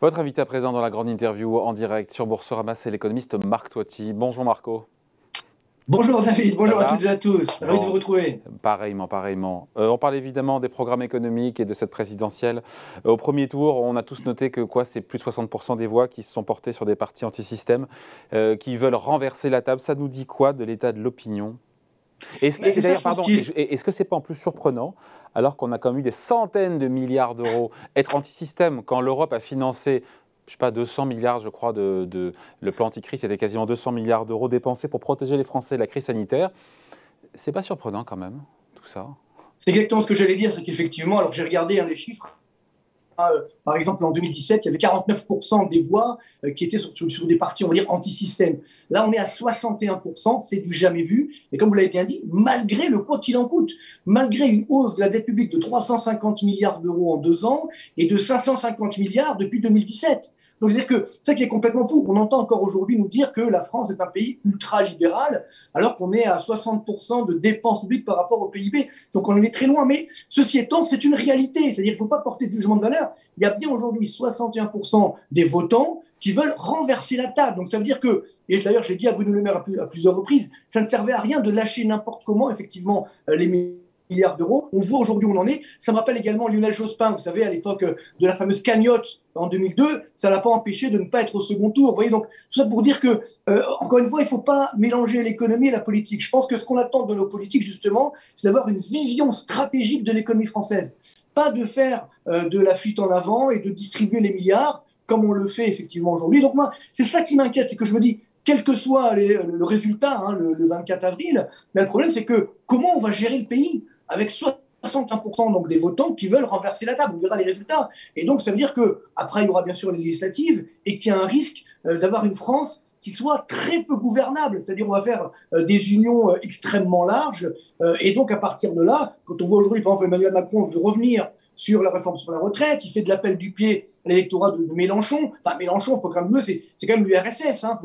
Votre invité à présent dans la grande interview en direct sur Boursorama, c'est l'économiste Marc Toiti. Bonjour Marco. Bonjour David, Ça bonjour à toutes va? et à tous, ravi de vous Bon, retrouver. pareillement. On parle évidemment des programmes économiques et de cette présidentielle. Au premier tour, on a tous noté que c'est plus de 60% des voix qui se sont portées sur des partis anti-système, qui veulent renverser la table. Ça nous dit quoi de l'état de l'opinion? Et C'est ça, d'ailleurs, je pense pardon, qu'il... est-ce que c'est pas en plus surprenant, alors qu'on a quand même eu des centaines de milliards d'euros, être anti-système quand l'Europe a financé, je sais pas, 200 milliards, je crois, le plan anti-crise, c'était quasiment 200 milliards d'euros dépensés pour protéger les Français de la crise sanitaire. C'est pas surprenant quand même, tout ça? C'est exactement ce que j'allais dire, c'est qu'effectivement, alors j'ai regardé les chiffres, par exemple en 2017, il y avait 49% des voix qui étaient sur des partis, on va dire, anti-système. Là, on est à 61%, c'est du jamais vu. Et comme vous l'avez bien dit, malgré le quoi qu'il en coûte, malgré une hausse de la dette publique de 350 milliards d'euros en 2 ans et de 550 milliards depuis 2017. Donc, c'est-à-dire que c'est ça qui est complètement fou. On entend encore aujourd'hui nous dire que la France est un pays ultra-libéral, alors qu'on est à 60% de dépenses publiques par rapport au PIB. Donc, on en est très loin. Mais ceci étant, c'est une réalité. C'est-à-dire qu'il ne faut pas porter de jugement de valeur. Il y a bien aujourd'hui 61% des votants qui veulent renverser la table. Donc, ça veut dire que, et d'ailleurs, je l'ai dit à Bruno Le Maire à plusieurs reprises, ça ne servait à rien de lâcher n'importe comment, effectivement, les milliards d'euros. On voit aujourd'hui où on en est. Ça me rappelle également Lionel Jospin, vous savez, à l'époque de la fameuse cagnotte en 2002, ça ne l'a pas empêché de ne pas être au second tour. Vous voyez, donc tout ça pour dire que, encore une fois, il ne faut pas mélanger l'économie et la politique. Je pense que ce qu'on attend de nos politiques, justement, c'est d'avoir une vision stratégique de l'économie française. Pas de faire de la fuite en avant et de distribuer les milliards comme on le fait effectivement aujourd'hui. Donc moi, c'est ça qui m'inquiète, c'est que je me dis, quel que soit le résultat, le 24 avril, mais le problème c'est que comment on va gérer le pays avec 61% donc des votants qui veulent renverser la table. On verra les résultats. Et donc, ça veut dire qu'après, il y aura bien sûr les législatives et qu'il y a un risque d'avoir une France qui soit très peu gouvernable. C'est-à-dire on va faire des unions extrêmement larges. Et donc, à partir de là, quand on voit aujourd'hui, par exemple, Emmanuel Macron veut revenir sur la réforme sur la retraite, il fait de l'appel du pied à l'électorat de Mélenchon. Enfin, Mélenchon, il faut quand même le, c'est quand même l'URSS. Hein,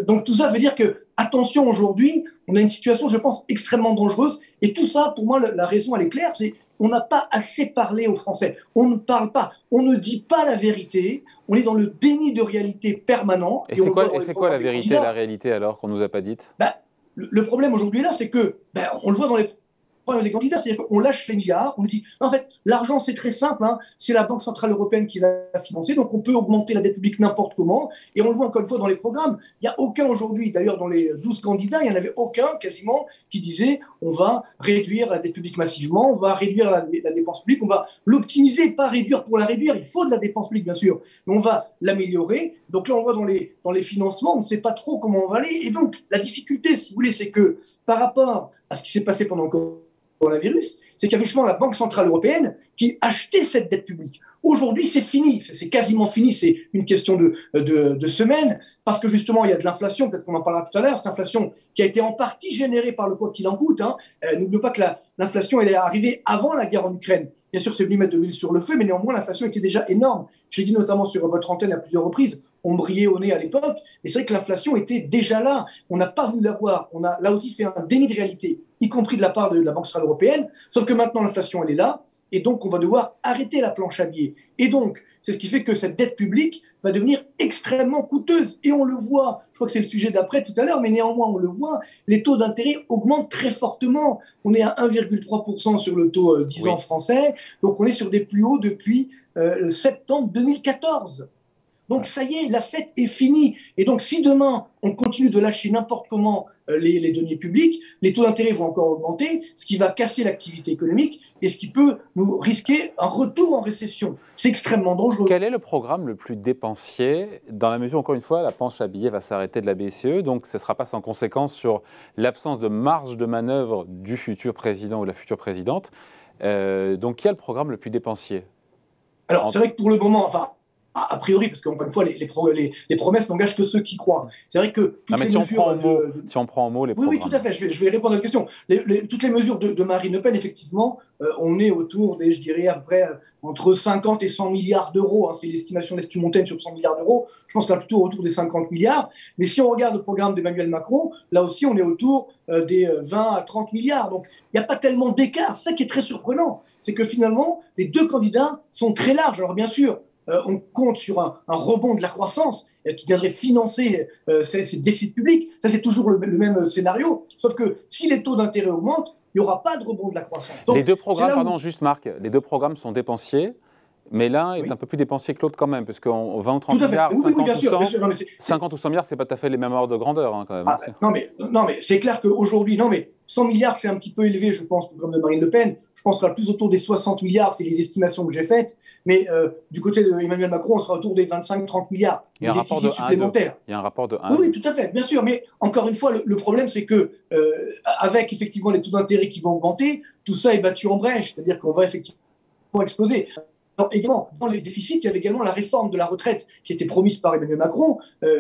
donc tout ça veut dire que, attention, aujourd'hui, on a une situation, je pense, extrêmement dangereuse. Et tout ça, pour moi, la raison, elle est claire, c'est on n'a pas assez parlé aux Français. On ne parle pas, on ne dit pas la vérité. On est dans le déni de réalité permanent. Et Et on c'est le voit quoi, dans et les c'est quoi programmes la des vérité et la candidats. réalité alors qu'on nous a pas dite? Le problème aujourd'hui là, c'est que on le voit dans les programmes des candidats, c'est-à-dire qu'on lâche les milliards, on nous dit en fait l'argent c'est très simple, hein, c'est la Banque Centrale Européenne qui va financer, donc on peut augmenter la dette publique n'importe comment, et on le voit encore une fois dans les programmes. Il n'y a aucun aujourd'hui, d'ailleurs dans les 12 candidats, il n'y en avait aucun quasiment qui disait on va réduire la dette publique massivement, on va réduire la dépense publique, on va l'optimiser, pas réduire pour la réduire, il faut de la dépense publique bien sûr, mais on va l'améliorer. Donc là on voit dans les financements, on ne sait pas trop comment on va aller, et donc la difficulté, si vous voulez, c'est que par rapport à ce qui s'est passé pendant le coronavirus, c'est qu'il y avait justement la Banque Centrale Européenne qui achetait cette dette publique. Aujourd'hui, c'est fini, c'est quasiment fini, c'est une question de semaines, parce que justement, il y a de l'inflation, peut-être qu'on en parlera tout à l'heure, cette inflation qui a été en partie générée par le quoi qu'il en coûte. Hein. N'oublions pas que l'inflation, elle est arrivée avant la guerre en Ukraine. Bien sûr, c'est venu mettre de l'huile sur le feu, mais néanmoins, l'inflation était déjà énorme. J'ai dit notamment sur votre antenne à plusieurs reprises, on brillait au nez à l'époque, et c'est vrai que l'inflation était déjà là. On n'a pas voulu la voir. On a là aussi fait un déni de réalité, y compris de la part de la Banque centrale européenne, sauf que maintenant l'inflation, elle est là, et donc on va devoir arrêter la planche à billets. Et donc, c'est ce qui fait que cette dette publique va devenir extrêmement coûteuse. Et on le voit, je crois que c'est le sujet d'après tout à l'heure, mais néanmoins, on le voit, les taux d'intérêt augmentent très fortement. On est à 1,3% sur le taux 10 ans Oui. français, donc on est sur des plus hauts depuis septembre 2014. Donc Ouais. ça y est, la fête est finie. Et donc si demain, on continue de lâcher n'importe comment les deniers publics, les taux d'intérêt vont encore augmenter, ce qui va casser l'activité économique et ce qui peut nous risquer un retour en récession. C'est extrêmement dangereux. Quel est le programme le plus dépensier, dans la mesure, encore une fois, la planche à billets va s'arrêter de la BCE, donc ce ne sera pas sans conséquence sur l'absence de marge de manœuvre du futur président ou la future présidente. Donc, quel est le programme le plus dépensier? Alors, En- c'est vrai que pour le moment, enfin, a priori, parce qu'encore une fois, les promesses n'engagent que ceux qui croient. C'est vrai que Non, toutes mais les si on prend mesures en mots, si on prend en mots les Oui, oui, tout à programmes. fait. Je vais répondre à la question. Toutes les mesures de Marine Le Pen, effectivement, on est autour des, je dirais, à peu près entre 50 et 100 milliards d'euros. Hein, c'est l'estimation d'Estime Montaigne sur 100 milliards d'euros. Je pense qu'on est plutôt autour des 50 milliards. Mais si on regarde le programme d'Emmanuel Macron, là aussi, on est autour des 20 à 30 milliards. Donc, il n'y a pas tellement d'écart. Ça qui est très surprenant, c'est que finalement, les deux candidats sont très larges. Alors, bien sûr, on compte sur un rebond de la croissance qui viendrait financer ces déficits publics. Ça, c'est toujours le même scénario. Sauf que si les taux d'intérêt augmentent, il n'y aura pas de rebond de la croissance. Donc, les deux programmes, pardon, juste Marc, les deux programmes sont dépensiers. Mais l'un est un peu plus dépensier que l'autre quand même, parce qu'en 20 ou 30 milliards, 50 ou 100 milliards, c'est pas tout à fait les mêmes ordres de grandeur hein, quand même. Non, mais c'est clair qu'aujourd'hui, 100 milliards, c'est un petit peu élevé, je pense, comme de Marine Le Pen. Je pense qu'on sera plus autour des 60 milliards, c'est les estimations que j'ai faites. Mais du côté d'Emmanuel Macron, on sera autour des 25-30 milliards de déficit supplémentaire. Il y a un rapport de 1 Oui, tout à fait, bien sûr. Mais encore une fois, le problème, c'est que avec effectivement les taux d'intérêt qui vont augmenter, tout ça est battu en brèche. C'est-à-dire qu'on va effectivement exploser. Alors, également, dans les déficits, il y avait également la réforme de la retraite qui était promise par Emmanuel Macron,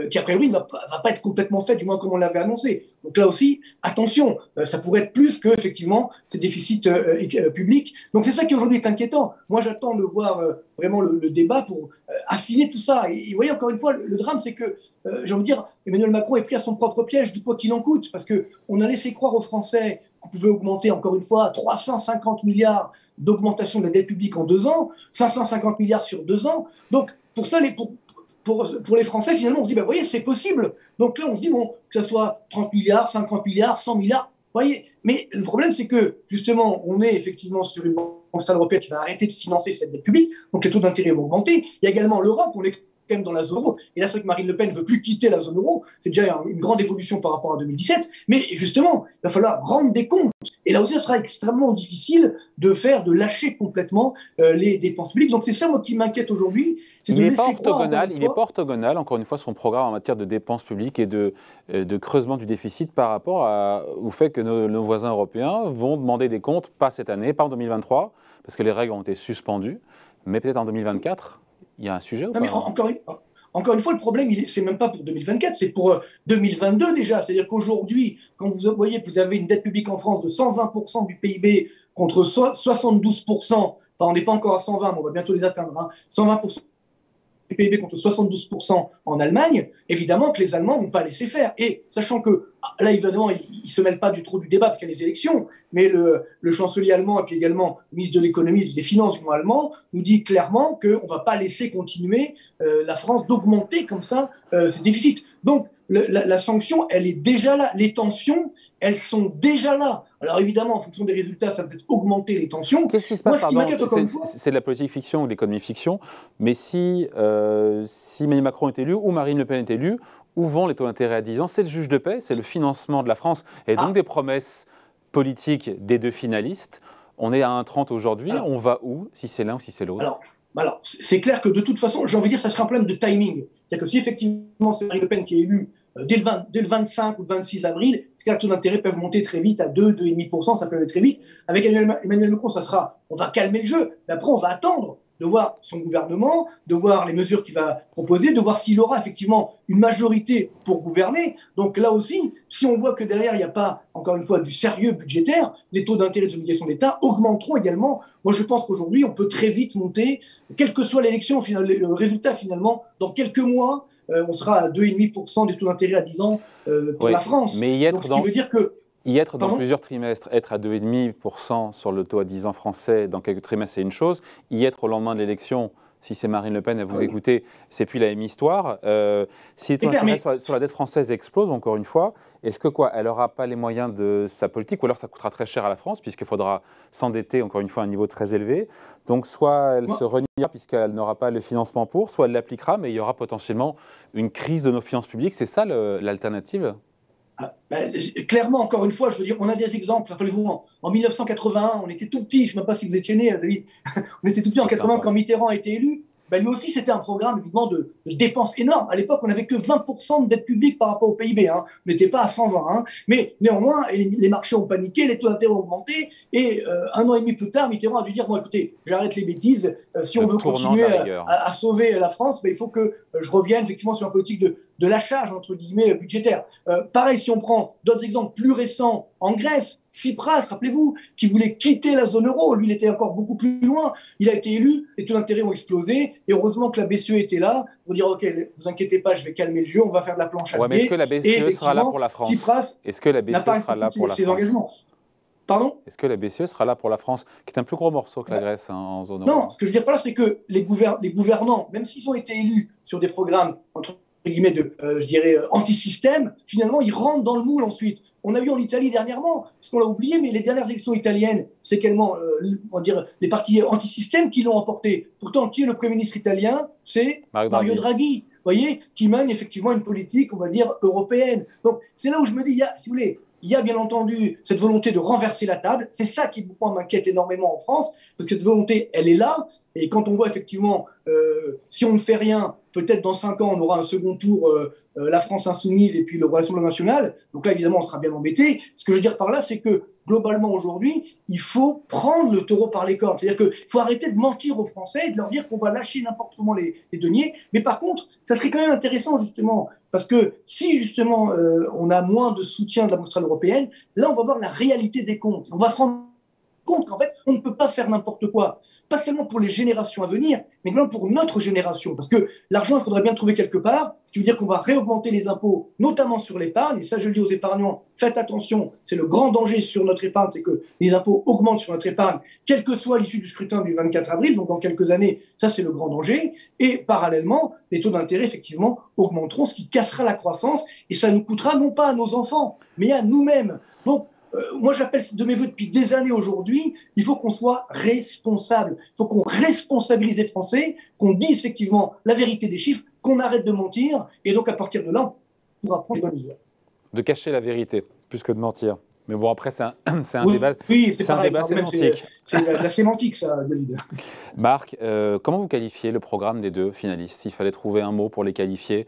qui a priori ne va pas être complètement faite, du moins comme on l'avait annoncé. Donc là aussi, attention, ça pourrait être plus que effectivement ces déficits publics. Donc c'est ça qui aujourd'hui est inquiétant. Moi, j'attends de voir vraiment le débat pour affiner tout ça. Et vous voyez, encore une fois, le drame, c'est que j'ai envie de dire, Emmanuel Macron est pris à son propre piège du quoi qu'il en coûte, parce qu'on a laissé croire aux Français qu'on pouvait augmenter, encore une fois, 350 milliards d'augmentation de la dette publique en 2 ans, 550 milliards sur 2 ans. Donc, pour ça, pour les Français, finalement, on se dit, vous voyez, c'est possible. Donc là, on se dit, bon, que ce soit 30 milliards, 50 milliards, 100 milliards, vous voyez. Mais le problème, c'est que, justement, on est effectivement sur une banque centrale européenne qui va arrêter de financer cette dette publique, donc les taux d'intérêt vont augmenter. Il y a également l'Europe, on est quand même dans la zone euro. Et là, c'est vrai que Marine Le Pen ne veut plus quitter la zone euro. C'est déjà une grande évolution par rapport à 2017. Mais justement, il va falloir rendre des comptes. Et là aussi, ce sera extrêmement difficile de lâcher complètement les dépenses publiques. Donc c'est ça, moi, qui m'inquiète aujourd'hui. Il n'est pas orthogonal, encore une fois, son programme en matière de dépenses publiques et de creusement du déficit par rapport au fait que nos voisins européens vont demander des comptes, pas cette année, pas en 2023, parce que les règles ont été suspendues, mais peut-être en 2024. Il y a un sujet ou pas? Mais encore une fois, le problème, c'est même pas pour 2024, c'est pour 2022 déjà. C'est-à-dire qu'aujourd'hui, quand vous voyez que vous avez une dette publique en France de 120% du PIB contre 72%, enfin on n'est pas encore à 120, mais on va bientôt les atteindre, hein, 120% du PIB contre 72% en Allemagne, évidemment que les Allemands ne vont pas laisser faire. Et sachant que, là, évidemment, ils ne se mêlent pas trop du débat parce qu'il y a les élections, mais le chancelier allemand et puis également le ministre de l'économie et des finances allemand nous dit clairement qu'on ne va pas laisser continuer la France d'augmenter comme ça ses déficits. Donc, la sanction, elle est déjà là. Les tensions, elles sont déjà là. Alors évidemment, en fonction des résultats, ça peut augmenter les tensions. Qu'est-ce qui se passe? C'est de la politique fiction ou de l'économie fiction, mais si Emmanuel Macron est élu ou Marine Le Pen est élue, où vont les taux d'intérêt à 10 ans? C'est le juge de paix, c'est le financement de la France, et donc des promesses politiques des deux finalistes. On est à 1,30 aujourd'hui, on va où, si c'est l'un ou si c'est l'autre? Alors, c'est clair que de toute façon, j'ai envie de dire, ça sera un problème de timing. C'est-à-dire que si effectivement c'est Marine Le Pen qui est élue dès le 25 ou le 26 avril, les taux d'intérêt peuvent monter très vite à 2, 2,5%, ça peut aller très vite. Avec Emmanuel Macron, on va calmer le jeu. Mais après, on va attendre de voir son gouvernement, de voir les mesures qu'il va proposer, de voir s'il aura effectivement une majorité pour gouverner. Donc là aussi, si on voit que derrière, il n'y a pas, encore une fois, du sérieux budgétaire, les taux d'intérêt des obligations d'État augmenteront également. Moi, je pense qu'aujourd'hui, on peut très vite monter, quelle que soit l'élection, le résultat finalement, dans quelques mois, on sera à 2,5% des taux d'intérêt à 10 ans pour la France. Mais y être donc, ce qui veut dire que... Y être dans plusieurs trimestres, être à 2,5% sur le taux à 10 ans français dans quelques trimestres, c'est une chose. Y être au lendemain de l'élection, si c'est Marine Le Pen à vous écouter, c'est puis la même histoire. Si les taux d'intérêt sur la dette française explosent, encore une fois, est-ce que elle n'aura pas les moyens de sa politique, ou alors ça coûtera très cher à la France, puisqu'il faudra s'endetter, encore une fois, à un niveau très élevé. Donc soit elle se reniera, puisqu'elle n'aura pas le financement pour, soit elle l'appliquera, mais il y aura potentiellement une crise de nos finances publiques. C'est ça l'alternative? Clairement, encore une fois, je veux dire, on a des exemples. Rappelez-vous, en 1981, on était tout petits, je ne sais même pas si vous étiez né, David, on était tout petits en 80 quand Mitterrand a été élu. Lui aussi, c'était un programme évidemment de dépenses énormes. À l'époque, on n'avait que 20% de dette publique par rapport au PIB. On n'était pas à 120. Mais néanmoins, les marchés ont paniqué, les taux d'intérêt ont augmenté. Et 1 an et demi plus tard, Mitterrand a dû dire, bon, écoutez, j'arrête les bêtises. Si on veut continuer à sauver la France, il faut que je revienne effectivement sur une politique de lâchage, entre guillemets, budgétaire. Pareil, si on prend d'autres exemples plus récents, en Grèce, Tsipras, rappelez-vous, qui voulait quitter la zone euro. Lui, il était encore beaucoup plus loin. Il a été élu, les taux d'intérêt ont explosé. Et heureusement que la BCE était là pour dire, OK, vous inquiétez pas, je vais calmer le jeu, on va faire de la planche à billets. Mais est-ce que la BCE sera là pour la France? Tsipras est-ce que la BCE sera là pour la France? Engagements. Pardon? Est-ce que la BCE sera là pour la France, qui est un plus gros morceau que la Grèce en zone euro? Non, ce que je veux dire par là, c'est que les gouvernants, même s'ils ont été élus sur des programmes, entre guillemets, je dirais, anti-système, finalement, ils rentrent dans le moule ensuite. On a vu en Italie dernièrement, parce qu'on l'a oublié, mais les dernières élections italiennes, c'est également, on va dire, les partis anti-système qui l'ont emporté. Pourtant, qui est le Premier ministre italien? C'est Mario Draghi. Vous voyez, qui mène effectivement une politique, on va dire, européenne. Donc, c'est là où je me dis, si vous voulez, il y a bien entendu cette volonté de renverser la table. C'est ça qui, moi, m'inquiète énormément en France, parce que cette volonté, elle est là. Et quand on voit effectivement, si on ne fait rien, peut-être dans 5 ans, on aura un second tour, la France insoumise et puis le Rassemblement national. Donc là, évidemment, on sera bien embêté. Ce que je veux dire par là, c'est que globalement, aujourd'hui, il faut prendre le taureau par les cornes. C'est-à-dire qu'il faut arrêter de mentir aux Français et de leur dire qu'on va lâcher n'importe comment les deniers. Mais par contre, ça serait quand même intéressant, justement, parce que si, justement, on a moins de soutien de la Banque centrale européenne, là, on va voir la réalité des comptes. On va se rendre compte qu'en fait, on ne peut pas faire n'importe quoi. Pas seulement pour les générations à venir, mais même pour notre génération. Parce que l'argent, il faudrait bien le trouver quelque part, ce qui veut dire qu'on va réaugmenter les impôts, notamment sur l'épargne. Et ça, je le dis aux épargnants, faites attention, c'est le grand danger sur notre épargne, c'est que les impôts augmentent sur notre épargne, quelle que soit l'issue du scrutin du 24 avril, donc dans quelques années, ça c'est le grand danger. Et parallèlement, les taux d'intérêt, effectivement, augmenteront, ce qui cassera la croissance, et ça nous coûtera non pas à nos enfants, mais à nous-mêmes. Donc, moi, j'appelle de mes voeux depuis des années aujourd'hui, il faut qu'on soit responsable. Il faut qu'on responsabilise les Français, qu'on dise effectivement la vérité des chiffres, qu'on arrête de mentir. Et donc, à partir de là, on pourra prendre les bonnes mesures. De cacher la vérité, plus que de mentir. Mais bon, après, c'est un oui, débat, oui, c'est pareil, un débat sémantique. C'est la sémantique, ça, David. Marc, comment vous qualifiez le programme des deux finalistes? S'il fallait trouver un mot pour les qualifier,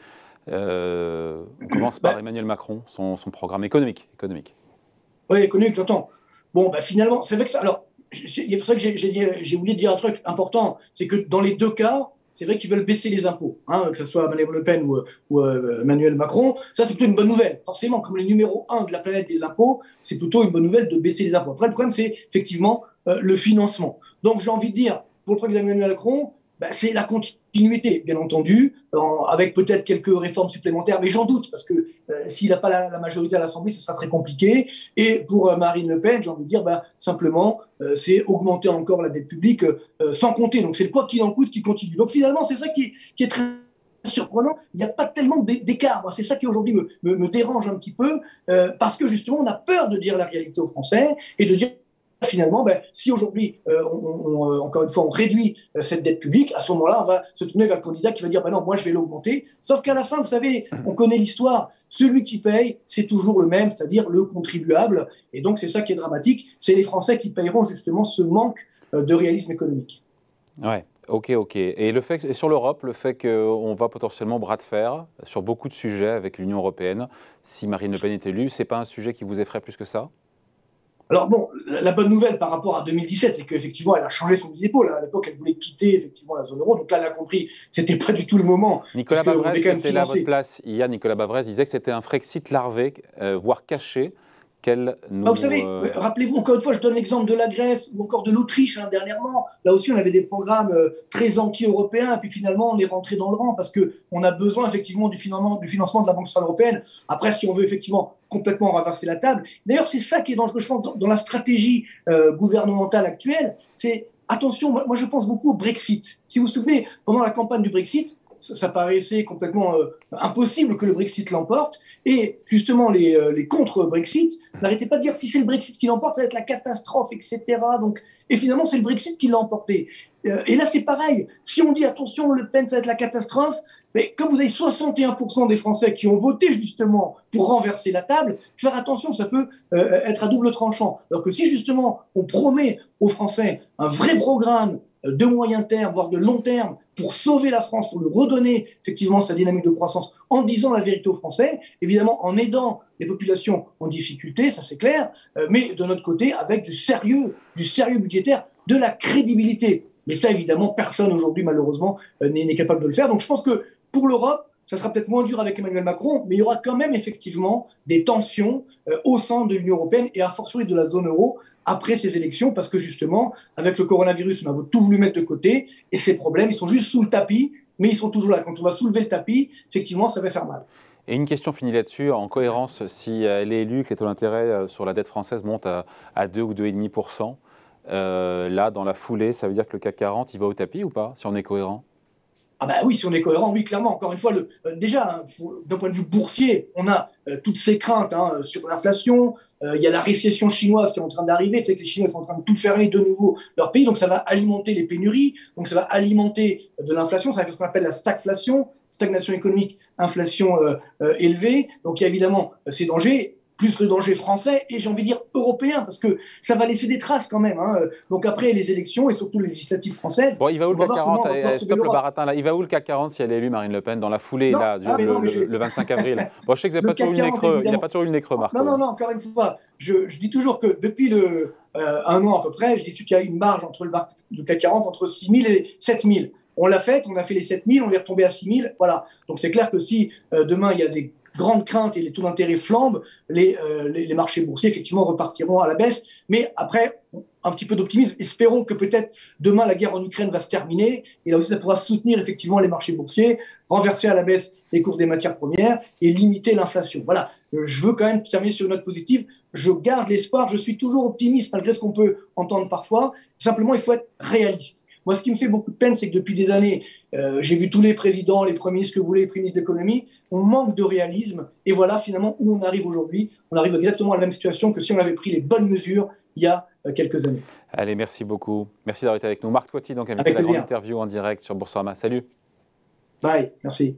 on commence par Emmanuel Macron, son programme économique. Oui, économique, j'entends. Bon, finalement, c'est vrai que ça. Alors, c'est vrai que j'ai oublié de dire un truc important, c'est que dans les deux cas, c'est vrai qu'ils veulent baisser les impôts, que ce soit Marine Le Pen ou Emmanuel Macron. Ça, c'est plutôt une bonne nouvelle. Forcément, comme les numéro 1 de la planète des impôts, c'est plutôt une bonne nouvelle de baisser les impôts. Après, le problème, c'est effectivement le financement. Donc, j'ai envie de dire, pour le programme d'Emmanuel Macron, c'est la continuité, bien entendu, avec peut-être quelques réformes supplémentaires, mais j'en doute, parce que s'il n'a pas la majorité à l'Assemblée, ce sera très compliqué. Et pour Marine Le Pen, j'ai envie de dire, simplement, c'est augmenter encore la dette publique sans compter. Donc c'est le quoi qu'il en coûte qui continue. Donc finalement, c'est ça qui est très surprenant. Il n'y a pas tellement d'écart. Moi, c'est ça qui aujourd'hui me dérange un petit peu, parce que justement, on a peur de dire la réalité aux Français et de dire finalement, si aujourd'hui, encore une fois, on réduit cette dette publique, à ce moment-là, on va se tourner vers le candidat qui va dire non, moi, je vais l'augmenter. Sauf qu'à la fin, vous savez, on connaît l'histoire. Celui qui paye, c'est toujours le même, c'est-à-dire le contribuable. Et donc, c'est ça qui est dramatique. C'est les Français qui payeront justement ce manque de réalisme économique. Ouais. Ok. Et sur l'Europe, le fait qu'on va potentiellement bras de fer sur beaucoup de sujets avec l'Union européenne, si Marine Le Pen est élue, c'est pas un sujet qui vous effraie plus que ça? Alors bon, la bonne nouvelle par rapport à 2017, c'est qu'effectivement, elle a changé son fusil d'épaule. À l'époque, elle voulait quitter effectivement la zone euro. Donc là, elle a compris que c'était pas du tout le moment. Nicolas Bavrez, qui était là à votre place hier, Nicolas Bavrez disait que c'était un Frexit larvé, voire caché. Vous savez, rappelez-vous, encore une fois, je donne l'exemple de la Grèce ou encore de l'Autriche dernièrement. Là aussi, on avait des programmes très anti-européens et puis finalement, on est rentré dans le rang parce qu'on a besoin effectivement du financement de la Banque centrale européenne. Après, si on veut effectivement complètement renverser la table. D'ailleurs, c'est ça qui est dangereux, je pense, dans la stratégie gouvernementale actuelle. C'est, attention, moi je pense beaucoup au Brexit. Si vous vous souvenez, pendant la campagne du Brexit, ça paraissait complètement impossible que le Brexit l'emporte. Et justement, les contre-Brexit n'arrêtaient pas de dire si c'est le Brexit qui l'emporte, ça va être la catastrophe, etc. Donc, et finalement, c'est le Brexit qui l'a emporté. Et là, c'est pareil. Si on dit attention, Le Pen, ça va être la catastrophe, mais comme vous avez 61% des Français qui ont voté justement pour renverser la table, faire attention, ça peut être à double tranchant. Alors que si justement on promet aux Français un vrai programme de moyen terme, voire de long terme, pour sauver la France, pour lui redonner effectivement sa dynamique de croissance, en disant la vérité aux Français, évidemment en aidant les populations en difficulté, ça c'est clair, mais de notre côté avec du sérieux budgétaire, de la crédibilité. Mais ça évidemment personne aujourd'hui malheureusement n'est capable de le faire. Donc je pense que pour l'Europe, ça sera peut-être moins dur avec Emmanuel Macron, mais il y aura quand même effectivement des tensions au sein de l'Union européenne et a fortiori de la zone euro après ces élections, parce que justement, avec le coronavirus, on a tout voulu mettre de côté, et ces problèmes, ils sont juste sous le tapis, mais ils sont toujours là. Quand on va soulever le tapis, effectivement, ça va faire mal. Et une question finie là-dessus, en cohérence, si elle est élue, que les taux d'intérêt sur la dette française montent à 2 ou 2,5%, là, dans la foulée, ça veut dire que le CAC 40, il va au tapis ou pas, si on est cohérent? Ah bah oui, si on est cohérent, oui, clairement. Encore une fois, déjà, hein, d'un point de vue boursier, on a toutes ces craintes sur l'inflation. Il y a la récession chinoise qui est en train d'arriver. C'est que les Chinois sont en train de tout fermer de nouveau leur pays. Donc ça va alimenter les pénuries. Donc ça va alimenter de l'inflation. Ça va faire ce qu'on appelle la stagflation, stagnation économique, inflation élevée. Donc il y a évidemment ces dangers, plus le danger français et j'ai envie de dire européen, parce que ça va laisser des traces quand même. Donc après les élections et surtout les législatives françaises, Bon, il va où on le va CAC voir comment 40? on va pouvoir sauver Stop le l'Europe. baratin là. Il va où le CAC 40 si elle est élue, Marine Le Pen, dans la foulée, Non, là, non, mais le 25 avril? Bon, je sais que vous n'avez le pas toujours CAC eu le nez 40, creux. Il n'a évidemment. pas toujours eu le nez creux, Non, Marco. non, non, encore une fois, je dis toujours que depuis un an à peu près, je dis qu'il y a une marge entre le CAC 40 entre 6 000 et 7 000. On l'a fait, on a fait les 7 000, on est retombé à 6 000. Voilà. Donc c'est clair que si demain il y a des grandes craintes et les taux d'intérêt flambent, les marchés boursiers effectivement repartiront à la baisse. Mais après, un petit peu d'optimisme. Espérons que peut-être demain la guerre en Ukraine va se terminer et là aussi ça pourra soutenir effectivement les marchés boursiers, renverser à la baisse les cours des matières premières et limiter l'inflation. Voilà. Je veux quand même terminer sur une note positive. Je garde l'espoir. Je suis toujours optimiste malgré ce qu'on peut entendre parfois. Simplement, il faut être réaliste. Moi, ce qui me fait beaucoup de peine, c'est que depuis des années, j'ai vu tous les présidents, les premiers ministres que vous voulez, les premiers ministres d'économie, on manque de réalisme. Et voilà finalement où on arrive aujourd'hui. On arrive exactement à la même situation que si on avait pris les bonnes mesures il y a quelques années. Allez, merci beaucoup. Merci d'avoir été avec nous. Marc Toiti, donc, invité Avec à la grande plaisir. interview en direct sur Boursorama. Salut. Bye. Merci.